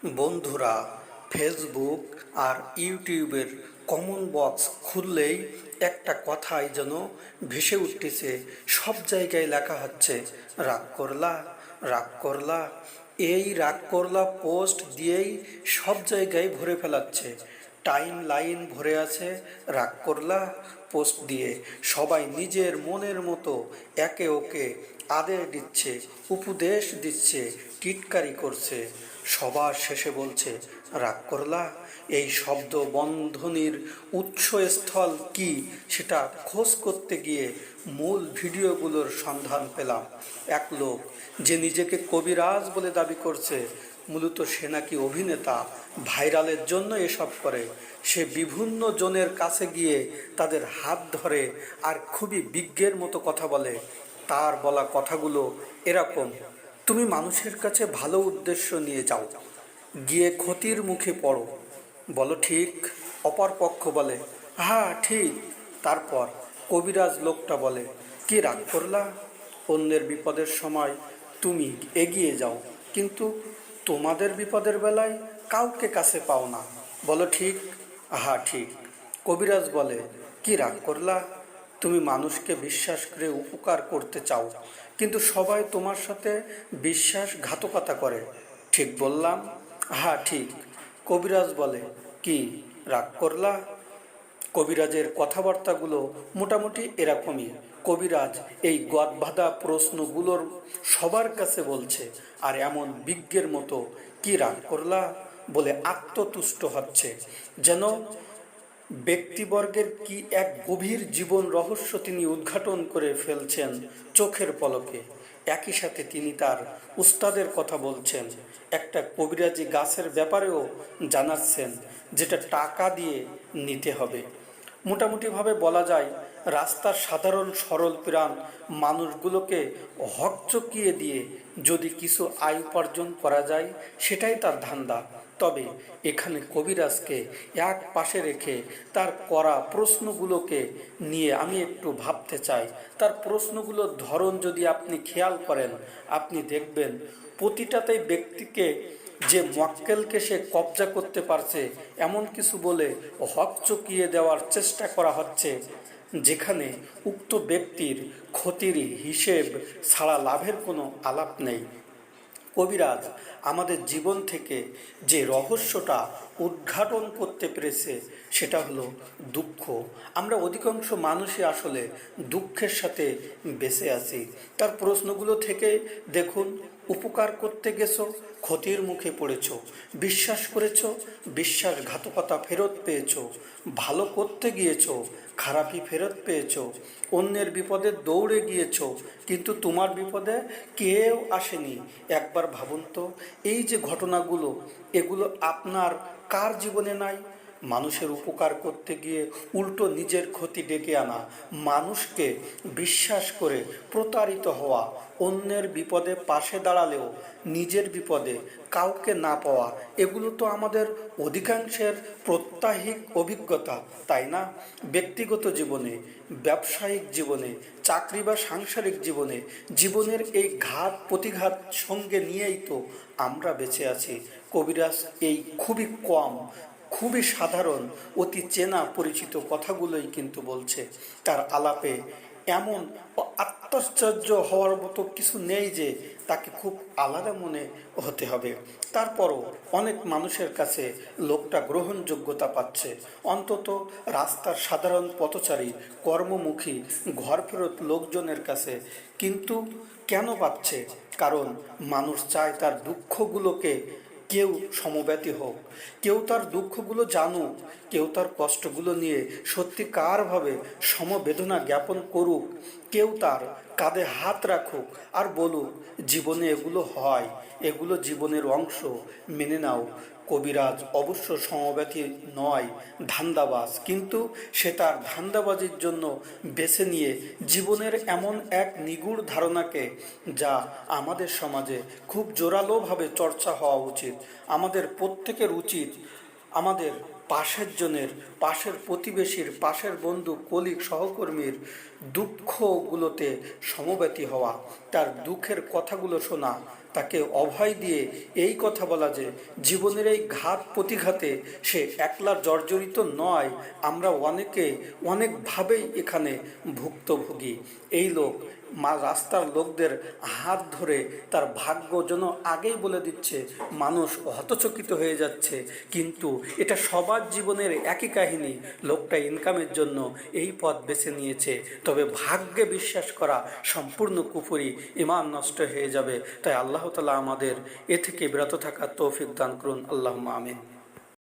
বন্ধুরা, ফেসবুক আর ইউটিউবের common box খুললেই একটা কথাই যেন ভেসে উঠতেছে। সব জায়গায় লেখা হচ্ছে রাগ করলা, রাগ করলা। এই রাগ করলা পোস্ট দিয়েই সব জায়গায় ভরে ফেলাচ্ছে। টাইম লাইন ভরে আছে রাগ করলা পোস্ট দিয়ে। সবাই নিজের মনের মতো একে ওকে আদেশ দিচ্ছে, উপদেশ দিচ্ছে, টিটকারি করছে। সবার শেষে বলছে রাগ করলা। এই শব্দ বন্ধনীর উৎসস্থল কি সেটা খোঁজ করতে গিয়ে মূল ভিডিওগুলোর সন্ধান পেলাম। এক লোক যে নিজেকে কবিরাজ বলে দাবি করছে, মূলত সে নাকি অভিনেতা, ভাইরালের জন্য এসব করে। সে বিভিন্ন জনের কাছে গিয়ে তাদের হাত ধরে আর খুবই বিজ্ঞের মতো কথা বলে। তার বলা কথাগুলো এরকম: তুমি মানুষের কাছে ভালো উদ্দেশ্য নিয়ে যাও, গিয়ে ক্ষতির মুখে পড়ো, বলো ঠিক। অপর পক্ষ বলে হ্যাঁ ঠিক। তারপর কবিরাজ লোকটা বলে কি রাগ করলা? অন্যের বিপদের সময় তুমি এগিয়ে যাও, কিন্তু তোমাদের বিপদের বেলায় কাউকে কাছে পাও না, বলো ঠিক। হ্যাঁ ঠিক। কবিরাজ বলে কি রাগ করলা? তুমি মানুষকে বিশ্বাস করে উপকার করতে চাও, কিন্তু সবাই তোমার সাথে বিশ্বাসঘাতকতা করে, ঠিক বললাম? হ্যাঁ ঠিক। কবিরাজ বলে কি রাগ করলা? কবিরাজের কথাবার্তাগুলো মোটামুটি এরকমই। কবিরাজ এই গদবাঁধা প্রশ্নগুলোর সবার কাছে বলছে, আর এমন বিজ্ঞের মতো কি রাগ করলা বলে আত্মতুষ্ট হচ্ছে, যেন ব্যক্তিবর্গের কি এক গভীর জীবন রহস্য তিনি উদ্ঘাটন করে ফেলছেন চোখের পলকে। একই সাথে তিনি তার উস্তাদের কথা বলছেন, একটা কবিরাজি গাছের ব্যাপারেও জানাচ্ছেন, যেটা টাকা দিয়ে নিতে হবে। মোটামুটিভাবে বলা যায়, রাস্তার সাধারণ সরল প্রাণ মানুষগুলোকে হকচকিয়ে দিয়ে যদি কিছু আয় উপার্জন করা যায়, সেটাই তার ধান্দা। তবে এখানে কবিরাজকে এক পাশে রেখে তার করা প্রশ্নগুলোকে নিয়ে আমি একটু ভাবতে চাই। তার প্রশ্নগুলোর ধরন যদি আপনি খেয়াল করেন, আপনি দেখবেন প্রতিটাতেই ব্যক্তিকে যে মক্কেলকে সে কবজা করতে পারছে এমন কিছু বলে হকচকিয়ে দেওয়ার চেষ্টা করা হচ্ছে, যেখানে উক্ত ব্যক্তির ক্ষতির হিসেব ছাড়া লাভের কোনো আলাপ নেই। কবিরাজ আমাদের জীবন থেকে যে রহস্যটা উদ্ঘাটন করতে পেরেছে সেটা হলো দুঃখ। আমরা অধিকাংশ মানুষই আসলে দুঃখের সাথে বেঁচে আছি। তার প্রশ্নগুলো থেকে দেখুন, উপকার করতে গেছো, ক্ষতির মুখে পড়েছো, বিশ্বাস করেছো, বিশ্বাসঘাতকতা ফেরত পেয়েছো, ভালো করতে গিয়েছো, খারাপই ফেরত পেয়েছো, অন্যের বিপদে দৌড়ে গিয়েছো, কিন্তু তোমার বিপদে কেউ আসেনি। একবার ভাবুন তো, এই যে ঘটনাগুলো, এগুলো আপনার কার জীবনে নাই? মানুষের উপকার করতে গিয়ে উল্টো নিজের ক্ষতি ডেকে আনা, মানুষকে বিশ্বাস করে প্রতারিত হওয়া, অন্যের বিপদে পাশে দাঁড়ালেও নিজের বিপদে কাউকে না পাওয়া, এগুলো তো আমাদের অধিকাংশের প্রত্যাহিক অভিজ্ঞতা, তাই না? ব্যক্তিগত জীবনে, ব্যবসায়িক জীবনে, চাকরি বা সাংসারিক জীবনে, জীবনের এই ঘাত প্রতিঘাত সঙ্গে নিয়েই তো আমরা বেঁচে আছি। কবিরাজ এই খুবই কম, খুবই সাধারণ, অতি চেনা পরিচিত কথাগুলোই কিন্তু বলছে। তার আলাপে এমন আশ্চর্য হওয়ার মতো কিছু নেই যে তাকে খুব আলাদা মনে হতে হবে। তারপরও অনেক মানুষের কাছে লোকটা গ্রহণযোগ্যতা পাচ্ছে, অন্তত রাস্তার সাধারণ পথচারী, কর্মমুখী, ঘর ফেরত লোকজনের কাছে। কিন্তু কেন পাচ্ছে? কারণ মানুষ চায় তার দুঃখগুলোকে কেউ সমব্যথী হোক, কেউ তার দুঃখগুলো জানুক, কেউ তার কষ্টগুলো নিয়ে সত্যিকারভাবে সমবেদনা জ্ঞাপন করুক, কেউ তার কাঁধে হাত রাখুক আর বলুক জীবনে এগুলো হয়, এগুলো জীবনের অংশ, মেনে নাও। কবিরাজ অবশ্য সমব্যথী নয়, ধান্দাবাজ, কিন্তু সে তার ধান্দাবাজির জন্য বেছে নিয়ে জীবনের এমন এক নিগূঢ় ধারণাকে, যা আমাদের সমাজে খুব জোরালোভাবে চর্চা হওয়া উচিত। আমাদের প্রত্যেকের উচিত আমাদের পাশের জনের, পাশের প্রতিবেশীর, পাশের বন্ধু, কলিগ, সহকর্মীর দুঃখগুলোতে সমব্যথী হওয়া, তার দুঃখের কথাগুলো শোনা, তাকে অভয় দিয়ে এই কথা বলা যে জীবনের এই ঘাত প্রতিঘাতে সে একলা জর্জরিত নয়, আমরা অনেকে অনেকভাবেই এখানে ভুক্তভোগী। এই লোক রাস্তার লোকদের হাত ধরে তার ভাগ্য যেন আগেই বলে দিচ্ছে, মানুষ হতচকিত হয়ে যাচ্ছে। কিন্তু এটা সবার জীবনের একই কাহিনী, লোকটা ইনকামের জন্য এই পথ বেছে নিয়েছে। তবে ভাগ্যে বিশ্বাস করা সম্পূর্ণ কুফরি, ঈমান নষ্ট হয়ে যাবে। তাই আল্লাহ তাআলা আমাদের এ থেকে বিরত থাকার তৌফিক দান করুন। আল্লাহুম্মা আমিন।